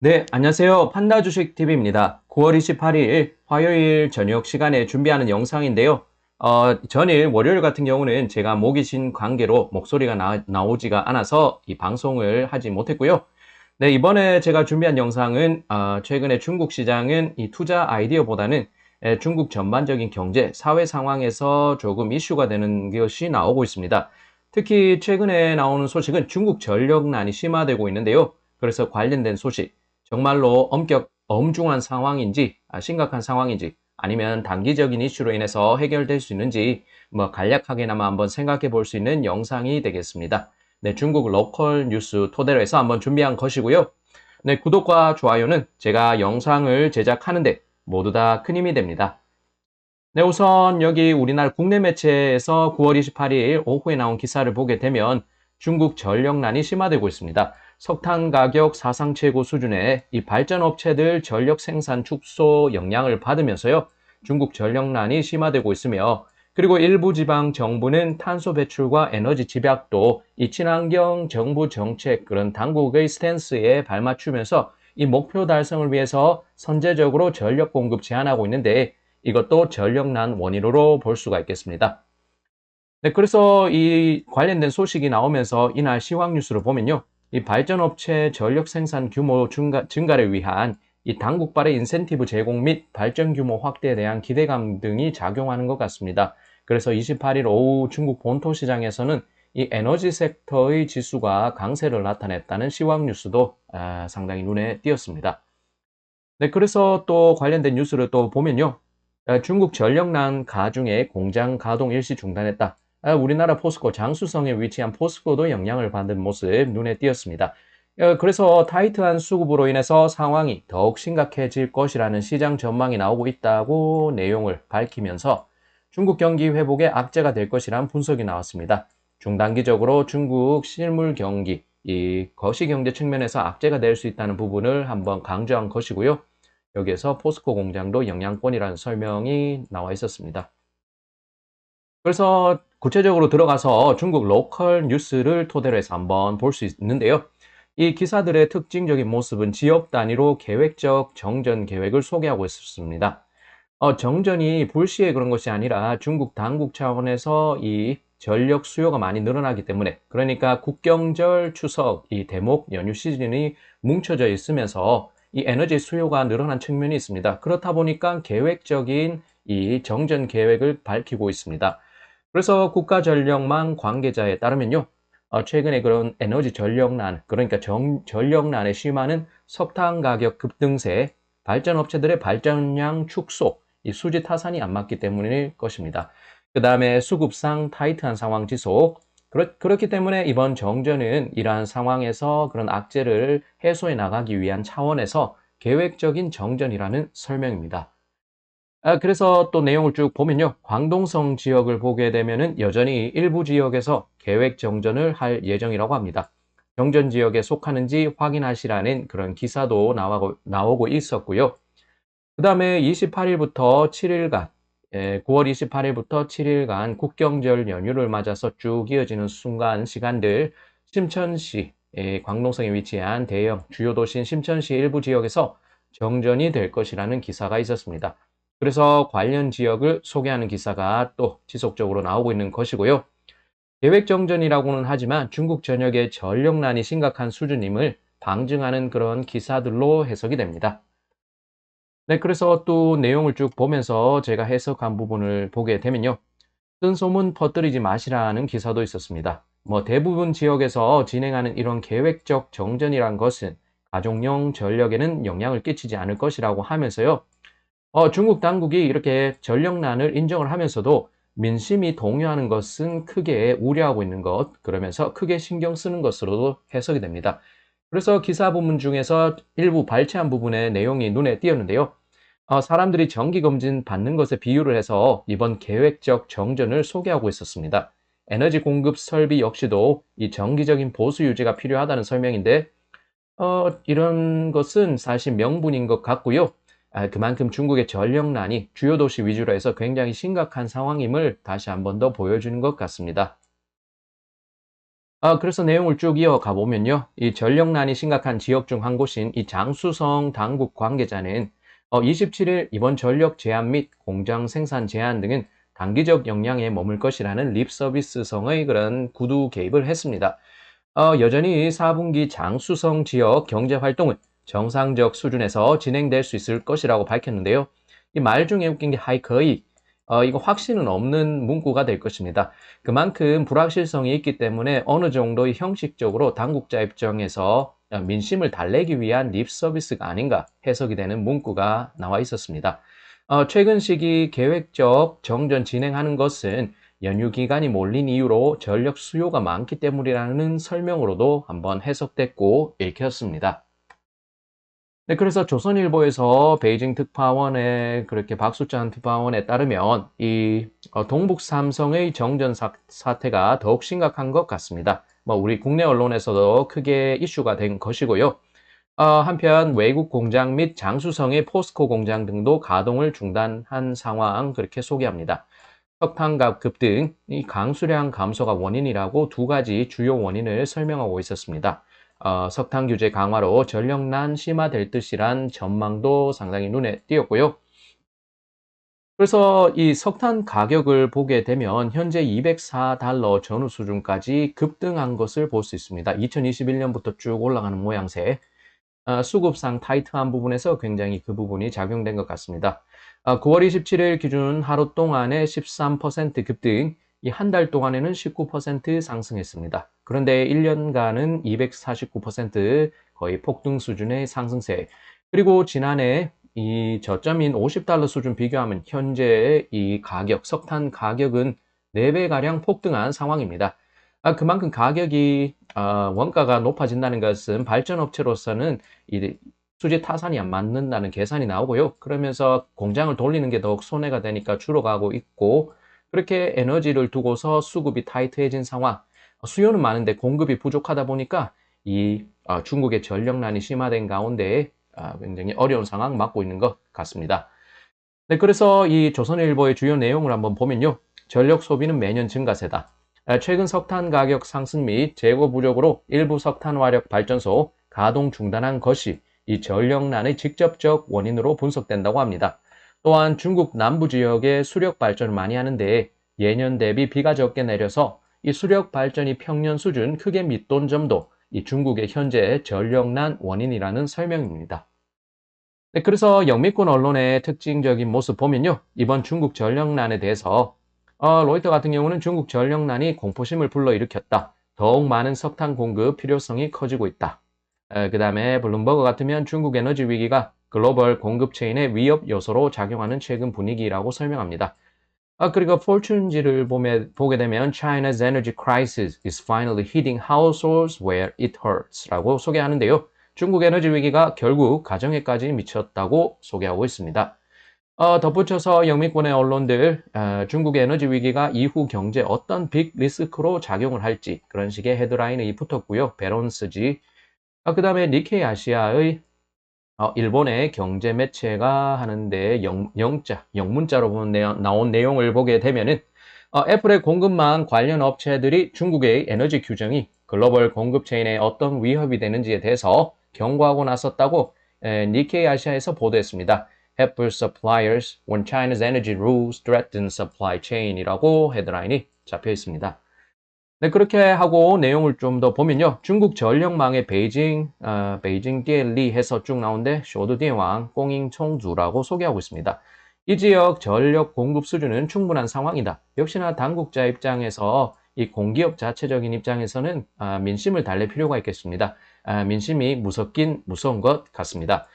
네, 안녕하세요. 판다 주식 TV입니다. 9월 28일 화요일 저녁 시간에 준비하는 영상인데요. 전일 월요일 같은 경우는 제가 목이 쉰 관계로 목소리가 나오지가 않아서 이 방송을 하지 못했고요. 네, 이번에 제가 준비한 영상은 최근에 중국 시장은 이 투자 아이디어보다는 중국 전반적인 경제, 사회 상황에서 조금 이슈가 되는 것이 나오고 있습니다. 특히 최근에 나오는 소식은 중국 전력난이 심화되고 있는데요. 그래서 관련된 소식, 정말로 엄중한 상황인지, 심각한 상황인지, 아니면 단기적인 이슈로 인해서 해결될 수 있는지, 간략하게나마 한번 생각해 볼 수 있는 영상이 되겠습니다. 네, 중국 로컬 뉴스 토대로 해서 한번 준비한 것이고요. 네, 구독과 좋아요는 제가 영상을 제작하는데 모두 다 큰 힘이 됩니다. 네, 우선 여기 우리나라 국내 매체에서 9월 28일 오후에 나온 기사를 보게 되면 중국 전력난이 심화되고 있습니다. 석탄 가격 사상 최고 수준의 이 발전업체들 전력 생산 축소 영향을 받으면서요. 중국 전력난이 심화되고 있으며 그리고 일부 지방 정부는 탄소 배출과 에너지 집약도 이 친환경 정부 정책 그런 당국의 스탠스에 발맞추면서 이 목표 달성을 위해서 선제적으로 전력 공급 제한하고 있는데 이것도 전력난 원인으로 볼 수가 있겠습니다. 네, 그래서 이 관련된 소식이 나오면서 이날 시황 뉴스를 보면요. 이 발전업체 전력 생산 규모 증가를 위한 이 당국발의 인센티브 제공 및 발전 규모 확대에 대한 기대감 등이 작용하는 것 같습니다. 그래서 28일 오후 중국 본토 시장에서는 이 에너지 섹터의 지수가 강세를 나타냈다는 시황 뉴스도 상당히 눈에 띄었습니다. 네, 그래서 또 관련된 뉴스를 또 보면요. 중국 전력난 가중에 공장 가동 일시 중단했다. 우리나라 포스코 장수성에 위치한 포스코도 영향을 받은 모습 눈에 띄었습니다. 그래서 타이트한 수급으로 인해서 상황이 더욱 심각해질 것이라는 시장 전망이 나오고 있다고 내용을 밝히면서 중국 경기 회복에 악재가 될 것이라는 분석이 나왔습니다. 중단기적으로 중국 실물 경기, 이 거시경제 측면에서 악재가 될 수 있다는 부분을 한번 강조한 것이고요. 여기에서 포스코 공장도 영향권이라는 설명이 나와 있었습니다. 그래서 구체적으로 들어가서 중국 로컬 뉴스를 토대로 해서 한번 볼 수 있는데요. 이 기사들의 특징적인 모습은 지역 단위로 계획적 정전 계획을 소개하고 있습니다. 정전이 불시에 그런 것이 아니라 중국 당국 차원에서 이 전력 수요가 많이 늘어나기 때문에 그러니까 국경절, 추석, 이 대목 연휴 시즌이 뭉쳐져 있으면서 이 에너지 수요가 늘어난 측면이 있습니다. 그렇다 보니까 계획적인 이 정전 계획을 밝히고 있습니다. 그래서 국가전력망 관계자에 따르면요. 최근에 그런 에너지 전력난, 그러니까 전력난에 심화는 석탄 가격 급등세, 발전업체들의 발전량 축소, 이 수지 타산이 안 맞기 때문일 것입니다. 그 다음에 수급상 타이트한 상황 지속. 그렇기 때문에 이번 정전은 이러한 상황에서 그런 악재를 해소해 나가기 위한 차원에서 계획적인 정전이라는 설명입니다. 그래서 또 내용을 쭉 보면요. 광동성 지역을 보게 되면은 여전히 일부 지역에서 계획 정전을 할 예정이라고 합니다. 정전 지역에 속하는지 확인하시라는 그런 기사도 나오고 있었고요. 그 다음에 28일부터 7일간, 9월 28일부터 7일간 국경절 연휴를 맞아서 쭉 이어지는 시간들, 심천시, 광동성에 위치한 대형 주요 도시인 심천시 일부 지역에서 정전이 될 것이라는 기사가 있었습니다. 그래서 관련 지역을 소개하는 기사가 또 지속적으로 나오고 있는 것이고요. 계획 정전이라고는 하지만 중국 전역의 전력난이 심각한 수준임을 방증하는 그런 기사들로 해석이 됩니다. 네, 그래서 또 내용을 쭉 보면서 제가 해석한 부분을 보게 되면요. 뜬소문 퍼뜨리지 마시라는 기사도 있었습니다. 대부분 지역에서 진행하는 이런 계획적 정전이란 것은 가족용 전력에는 영향을 끼치지 않을 것이라고 하면서요. 중국 당국이 이렇게 전력난을 인정을 하면서도 민심이 동요하는 것은 크게 우려하고 있는 것, 그러면서 크게 신경 쓰는 것으로도 해석이 됩니다. 그래서 기사 부분 중에서 일부 발췌한 부분의 내용이 눈에 띄었는데요. 사람들이 정기검진 받는 것에 비유를 해서 이번 계획적 정전을 소개하고 있었습니다. 에너지 공급 설비 역시도 이 정기적인 보수 유지가 필요하다는 설명인데, 이런 것은 사실 명분인 것 같고요. 그만큼 중국의 전력난이 주요 도시 위주로 해서 굉장히 심각한 상황임을 다시 한 번 더 보여주는 것 같습니다. 그래서 내용을 쭉 이어가 보면요. 이 전력난이 심각한 지역 중 한 곳인 이 장수성 당국 관계자는 27일 이번 전력 제한 및 공장 생산 제한 등은 단기적 영향에 머물 것이라는 립 서비스성의 그런 구두 개입을 했습니다. 여전히 4분기 장수성 지역 경제 활동은 정상적 수준에서 진행될 수 있을 것이라고 밝혔는데요. 이 말 중에 웃긴 게 거의 이거 확신은 없는 문구가 될 것입니다. 그만큼 불확실성이 있기 때문에 어느 정도의 형식적으로 당국자 입장에서 민심을 달래기 위한 립 서비스가 아닌가 해석이 되는 문구가 나와 있었습니다. 최근 시기 계획적 정전 진행하는 것은 연휴 기간이 몰린 이유로 전력 수요가 많기 때문이라는 설명으로도 한번 해석됐고 읽혔습니다. 네, 그래서 조선일보에서 베이징 특파원의 그렇게 박수찬 특파원에 따르면 이 동북 삼성의 정전 사태가 더욱 심각한 것 같습니다. 뭐 우리 국내 언론에서도 크게 이슈가 된 것이고요. 한편 외국 공장 및 장수성의 포스코 공장 등도 가동을 중단한 상황 그렇게 소개합니다. 석탄값 급등, 이 강수량 감소가 원인이라고 두 가지 주요 원인을 설명하고 있었습니다. 석탄 규제 강화로 전력난 심화될 듯이란 전망도 상당히 눈에 띄었고요. 그래서 이 석탄 가격을 보게 되면 현재 204달러 전후 수준까지 급등한 것을 볼 수 있습니다. 2021년부터 쭉 올라가는 모양새. 수급상 타이트한 부분에서 굉장히 그 부분이 작용된 것 같습니다. 9월 27일 기준 하루 동안에 13% 급등, 이 한 달 동안에는 19% 상승했습니다. 그런데 1년간은 249% 거의 폭등 수준의 상승세. 그리고 지난해 이 저점인 50달러 수준 비교하면 현재 이 가격, 석탄 가격은 4배가량 폭등한 상황입니다. 그만큼 가격이 원가가 높아진다는 것은 발전업체로서는 이 수지 타산이 안 맞는다는 계산이 나오고요. 그러면서 공장을 돌리는 게 더욱 손해가 되니까 줄어가고 있고, 그렇게 에너지를 두고서 수급이 타이트해진 상황, 수요는 많은데 공급이 부족하다 보니까 이 중국의 전력난이 심화된 가운데 굉장히 어려운 상황 맞고 있는 것 같습니다. 네, 그래서 이 조선일보의 주요 내용을 한번 보면요. 전력 소비는 매년 증가세다. 최근 석탄 가격 상승 및 재고 부족으로 일부 석탄화력 발전소 가동 중단한 것이 이 전력난의 직접적 원인으로 분석된다고 합니다. 또한 중국 남부 지역에 수력 발전을 많이 하는데 예년 대비 비가 적게 내려서 이 수력 발전이 평년 수준 크게 밑돈 점도 이 중국의 현재 전력난 원인이라는 설명입니다. 네, 그래서 영미권 언론의 특징적인 모습 보면요. 이번 중국 전력난에 대해서 로이터 같은 경우는 중국 전력난이 공포심을 불러일으켰다. 더욱 많은 석탄 공급 필요성이 커지고 있다. 그 다음에 블룸버그 같으면 중국 에너지 위기가 글로벌 공급 체인의 위협 요소로 작용하는 최근 분위기라고 설명합니다. 그리고 포춘지를 보게 되면 China's energy crisis is finally hitting households where it hurts 라고 소개하는데요. 중국 에너지 위기가 결국 가정에까지 미쳤다고 소개하고 있습니다. 덧붙여서 영미권의 언론들 중국의 에너지 위기가 이후 경제에 어떤 빅 리스크로 작용을 할지 그런 식의 헤드라인이 붙었고요. 배론스지. 그 다음에 니케이 아시아의 일본의 경제 매체가 하는데 영문자로 나온 내용을 보게 되면은 애플의 공급망 관련 업체들이 중국의 에너지 규정이 글로벌 공급 체인에 어떤 위협이 되는지에 대해서 경고하고 나섰다고 니케이 아시아에서 보도했습니다. Apple suppliers when China's energy rules threaten supply chain이라고 헤드라인이 잡혀 있습니다. 네, 그렇게 하고 내용을 좀 더 보면요. 중국 전력망의 베이징 띠엘리 해서 쭉 나오는데 쇼드디왕 꽁잉총주라고 소개하고 있습니다. 이 지역 전력 공급 수준은 충분한 상황이다. 역시나 당국자 입장에서 이 공기업 자체적인 입장에서는 민심을 달랠 필요가 있겠습니다. 민심이 무섭긴 무서운 것 같습니다.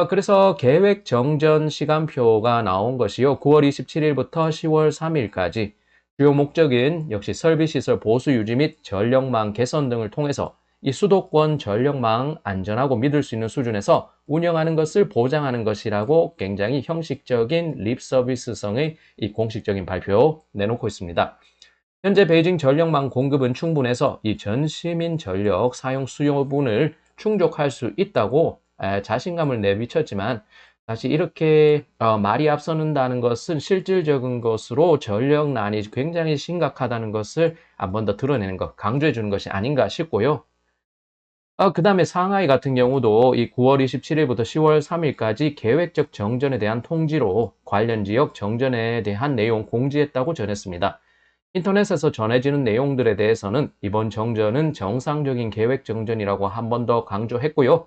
그래서 계획 정전 시간표가 나온 것이요. 9월 27일부터 10월 3일까지 주요 목적은 역시 설비시설 보수 유지 및 전력망 개선 등을 통해서 이 수도권 전력망 안전하고 믿을 수 있는 수준에서 운영하는 것을 보장하는 것이라고 굉장히 형식적인 립 서비스성의 이 공식적인 발표 내놓고 있습니다. 현재 베이징 전력망 공급은 충분해서 이 전 시민 전력 사용 수요분을 충족할 수 있다고 자신감을 내비쳤지만 다시 이렇게 말이 앞서는다는 것은 실질적인 것으로 전력난이 굉장히 심각하다는 것을 한 번 더 드러내는 것, 강조해 주는 것이 아닌가 싶고요. 그다음에 상하이 같은 경우도 이 9월 27일부터 10월 3일까지 계획적 정전에 대한 통지로 관련 지역 정전에 대한 내용 공지했다고 전했습니다. 인터넷에서 전해지는 내용들에 대해서는 이번 정전은 정상적인 계획 정전이라고 한 번 더 강조했고요.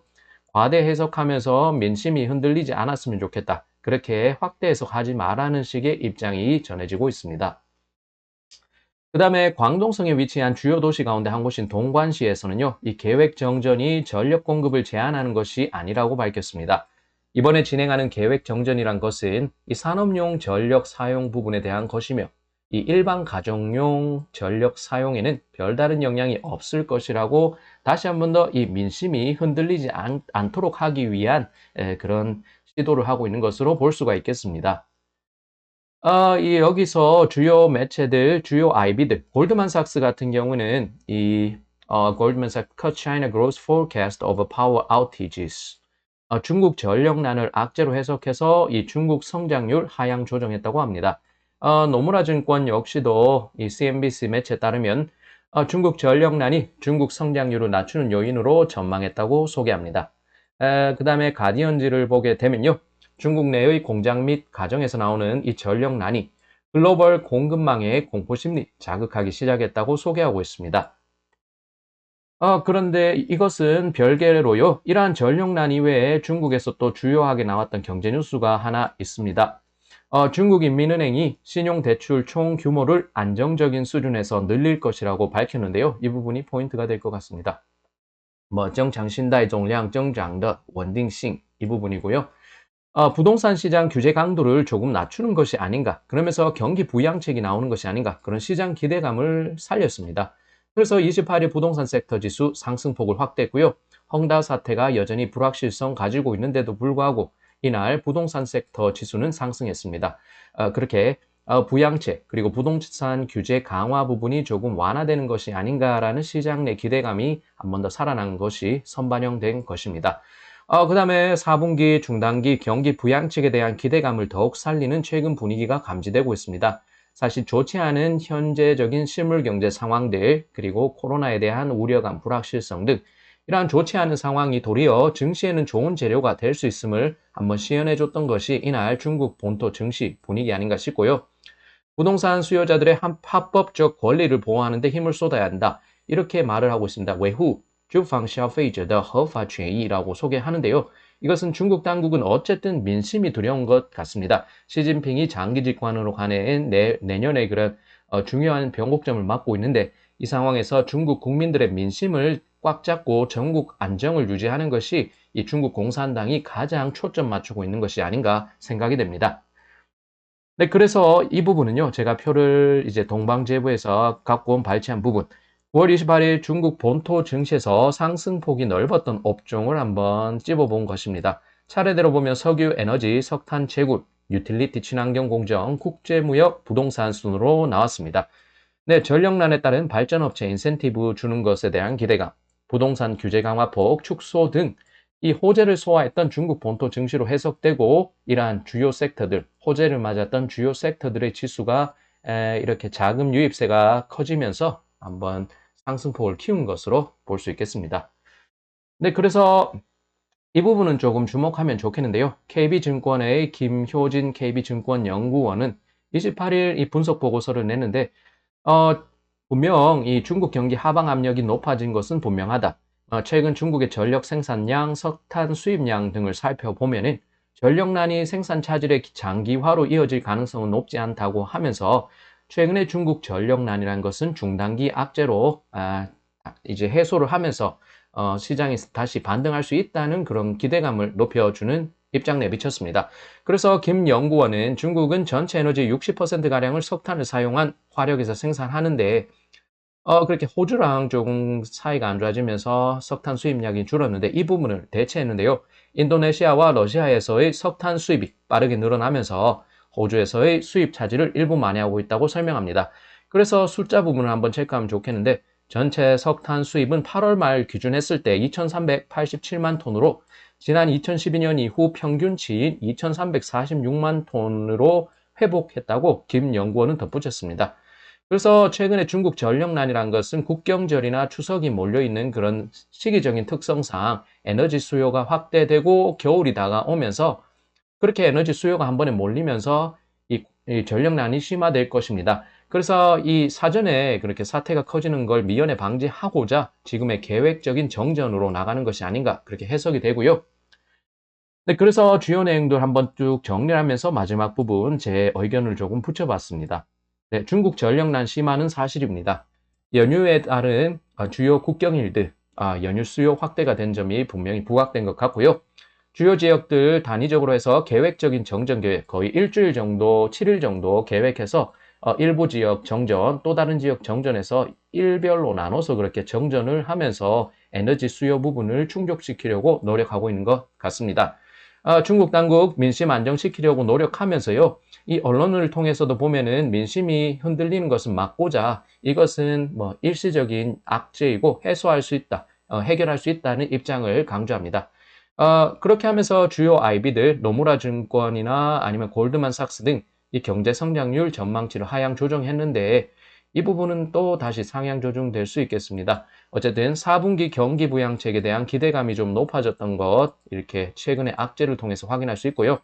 과대 해석하면서 민심이 흔들리지 않았으면 좋겠다. 그렇게 확대 해석하지 말라는 식의 입장이 전해지고 있습니다. 그 다음에 광동성에 위치한 주요 도시 가운데 한 곳인 동관시에서는요, 이 계획 정전이 전력 공급을 제한하는 것이 아니라고 밝혔습니다. 이번에 진행하는 계획 정전이란 것은 이 산업용 전력 사용 부분에 대한 것이며, 이 일반 가정용 전력 사용에는 별다른 영향이 없을 것이라고 다시 한 번 더 이 민심이 흔들리지 않도록 하기 위한 그런 시도를 하고 있는 것으로 볼 수가 있겠습니다. 여기서 주요 매체들, 주요 IB들, 골드만삭스 같은 경우는 골드만삭스 Cut China Growth Forecast of Power Outages. 중국 전력난을 악재로 해석해서 이 중국 성장률 하향 조정했다고 합니다. 노무라 증권 역시도 이 CNBC 매체에 따르면 중국 전력난이 중국 성장률을 낮추는 요인으로 전망했다고 소개합니다. 그 다음에 가디언지를 보게 되면요. 중국 내의 공장 및 가정에서 나오는 이 전력난이 글로벌 공급망의 공포심리 자극하기 시작했다고 소개하고 있습니다. 그런데 이것은 별개로요. 이러한 전력난 이외에 중국에서 또 주요하게 나왔던 경제 뉴스가 하나 있습니다. 중국인민은행이 신용대출 총 규모를 안정적인 수준에서 늘릴 것이라고 밝혔는데요. 이 부분이 포인트가 될 것 같습니다. 增强信贷总量增长的稳定性 이 부분이고요. 부동산 시장 규제 강도를 조금 낮추는 것이 아닌가, 그러면서 경기 부양책이 나오는 것이 아닌가, 그런 시장 기대감을 살렸습니다. 그래서 28일 부동산 섹터 지수 상승폭을 확대했고요. 헝다 사태가 여전히 불확실성 가지고 있는데도 불구하고 이날 부동산 섹터 지수는 상승했습니다. 그렇게 부양책 그리고 부동산 규제 강화 부분이 조금 완화되는 것이 아닌가라는 시장 내 기대감이 한 번 더 살아난 것이 선반영된 것입니다. 그 다음에 4분기 중단기 경기 부양책에 대한 기대감을 더욱 살리는 최근 분위기가 감지되고 있습니다. 사실 좋지 않은 현재적인 실물 경제 상황들, 그리고 코로나에 대한 우려감, 불확실성 등 이러한 좋지 않은 상황이 도리어 증시에는 좋은 재료가 될 수 있음을 한번 시연해 줬던 것이 이날 중국 본토 증시 분위기 아닌가 싶고요. 부동산 수요자들의 합법적 권리를 보호하는 데 힘을 쏟아야 한다. 이렇게 말을 하고 있습니다. 외후 住房消费者的合法权益라고 소개하는데요. 이것은 중국 당국은 어쨌든 민심이 두려운 것 같습니다. 시진핑이 장기 집권으로 가는 내년에 그런 중요한 변곡점을 맞고 있는데, 이 상황에서 중국 국민들의 민심을 꽉 잡고 전국 안정을 유지하는 것이 이 중국 공산당이 가장 초점 맞추고 있는 것이 아닌가 생각이 됩니다. 네, 그래서 이 부분은요, 제가 표를 이제 동방제보에서 갖고 온 발췌한 부분, 9월 28일 중국 본토 증시에서 상승폭이 넓었던 업종을 한번 찝어본 것입니다. 차례대로 보면 석유, 에너지, 석탄, 제군, 유틸리티, 친환경 공정, 국제무역, 부동산 순으로 나왔습니다. 네, 전력난에 따른 발전업체 인센티브 주는 것에 대한 기대감, 부동산 규제 강화폭 축소 등 이 호재를 소화했던 중국 본토 증시로 해석되고, 이러한 주요 섹터들, 호재를 맞았던 주요 섹터들의 지수가 이렇게 자금 유입세가 커지면서 한번 상승폭을 키운 것으로 볼 수 있겠습니다. 네, 그래서 이 부분은 조금 주목하면 좋겠는데요. KB증권의 김효진 KB증권 연구원은 28일 이 분석 보고서를 냈는데, 분명 이 중국 경기 하방 압력이 높아진 것은 분명하다. 최근 중국의 전력 생산량, 석탄 수입량 등을 살펴보면은 전력난이 생산 차질의 장기화로 이어질 가능성은 높지 않다고 하면서, 최근에 중국 전력난이라는 것은 중단기 악재로 이제 해소를 하면서 시장이 다시 반등할 수 있다는 그런 기대감을 높여주는 입장 내비쳤습니다. 그래서 김 연구원은 중국은 전체 에너지 60%가량을 석탄을 사용한 화력에서 생산하는데, 그렇게 호주랑 조금 사이가 안 좋아지면서 석탄 수입량이 줄었는데 이 부분을 대체했는데요. 인도네시아와 러시아에서의 석탄 수입이 빠르게 늘어나면서 호주에서의 수입 차질을 일부 만회하고 있다고 설명합니다. 그래서 숫자 부분을 한번 체크하면 좋겠는데, 전체 석탄 수입은 8월 말 기준했을 때 2,387만 톤으로 지난 2012년 이후 평균치인 2,346만 톤으로 회복했다고 김 연구원은 덧붙였습니다. 그래서 최근에 중국 전력난이란 것은 국경절이나 추석이 몰려있는 그런 시기적인 특성상 에너지 수요가 확대되고 겨울이 다가오면서 그렇게 에너지 수요가 한 번에 몰리면서 이 전력난이 심화될 것입니다. 그래서 이 사전에 그렇게 사태가 커지는 걸 미연에 방지하고자 지금의 계획적인 정전으로 나가는 것이 아닌가 그렇게 해석이 되고요. 네, 그래서 주요 내용들 한번 쭉 정리하면서 마지막 부분 제 의견을 조금 붙여봤습니다. 네, 중국 전력난 심화는 사실입니다. 연휴에 따른 주요 국경일들, 연휴 수요 확대가 된 점이 분명히 부각된 것 같고요. 주요 지역들 단위적으로 해서 계획적인 정전 계획, 거의 일주일 정도, 7일 정도 계획해서 일부 지역 정전, 또 다른 지역 정전에서 일별로 나눠서 그렇게 정전을 하면서 에너지 수요 부분을 충족시키려고 노력하고 있는 것 같습니다. 중국 당국 민심 안정시키려고 노력하면서요. 이 언론을 통해서도 보면은 민심이 흔들리는 것은 막고자 이것은 뭐 일시적인 악재이고 해소할 수 있다, 해결할 수 있다는 입장을 강조합니다. 그렇게 하면서 주요 IB들, 노무라 증권이나 아니면 골드만삭스 등 이 경제 성장률 전망치를 하향 조정했는데 이 부분은 또 다시 상향 조정될 수 있겠습니다. 어쨌든 4분기 경기 부양책에 대한 기대감이 좀 높아졌던 것 이렇게 최근의 악재를 통해서 확인할 수 있고요.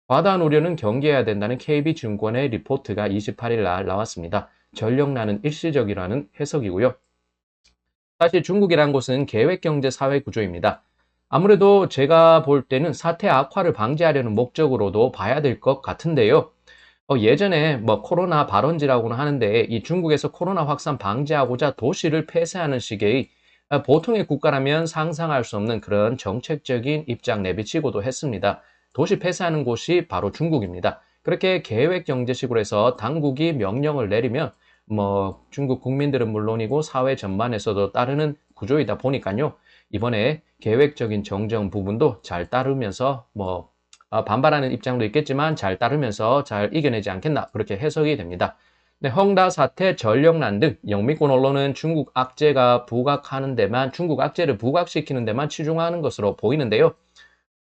과다한 우려는 경계해야 된다는 KB증권의 리포트가 28일 날 나왔습니다. 전력난은 일시적이라는 해석이고요. 사실 중국이란 곳은 계획경제 사회 구조입니다. 아무래도 제가 볼 때는 사태 악화를 방지하려는 목적으로도 봐야 될 것 같은데요. 예전에 뭐 코로나 발원지라고는 하는데 이 중국에서 코로나 확산 방지하고자 도시를 폐쇄하는 식의 보통의 국가라면 상상할 수 없는 그런 정책적인 입장 내비치고도 했습니다. 도시 폐쇄하는 곳이 바로 중국입니다. 그렇게 계획 경제식으로 해서 당국이 명령을 내리면 뭐 중국 국민들은 물론이고 사회 전반에서도 따르는 구조이다 보니까요. 이번에 계획적인 정정 부분도 잘 따르면서 뭐 반발하는 입장도 있겠지만 잘 따르면서 잘 이겨내지 않겠나 그렇게 해석이 됩니다. 네, 헝다 사태, 전력난 등 영미권 언론은 중국 악재를 부각시키는 데만 치중하는 것으로 보이는데요.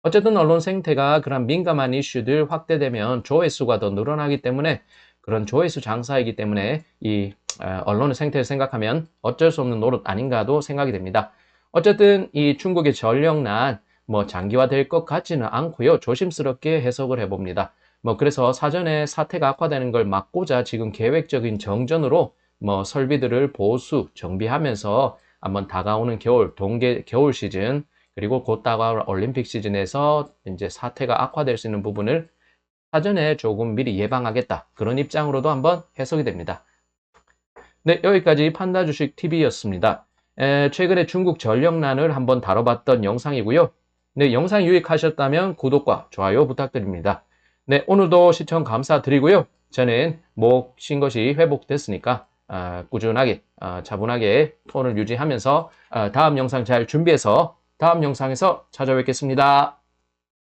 어쨌든 언론 생태가 그런 민감한 이슈들 확대되면 조회수가 더 늘어나기 때문에 그런 조회수 장사이기 때문에 이 언론의 생태를 생각하면 어쩔 수 없는 노릇 아닌가도 생각이 됩니다. 어쨌든 이 중국의 전력난 뭐 장기화될 것 같지는 않고요. 조심스럽게 해석을 해봅니다. 뭐 그래서 사전에 사태가 악화되는 걸 막고자 지금 계획적인 정전으로 뭐 설비들을 보수 정비하면서 한번 다가오는 겨울 시즌 그리고 곧 다가올 올림픽 시즌에서 이제 사태가 악화될 수 있는 부분을 사전에 조금 미리 예방하겠다. 그런 입장으로도 한번 해석이 됩니다. 네, 여기까지 판다주식 TV였습니다. 최근에 중국 전력난을 한번 다뤄봤던 영상이고요. 네, 영상 유익하셨다면 구독과 좋아요 부탁드립니다. 네, 오늘도 시청 감사드리고요. 저는 목 쉰 것이 회복됐으니까 꾸준하게 차분하게 톤을 유지하면서 다음 영상 잘 준비해서 다음 영상에서 찾아뵙겠습니다.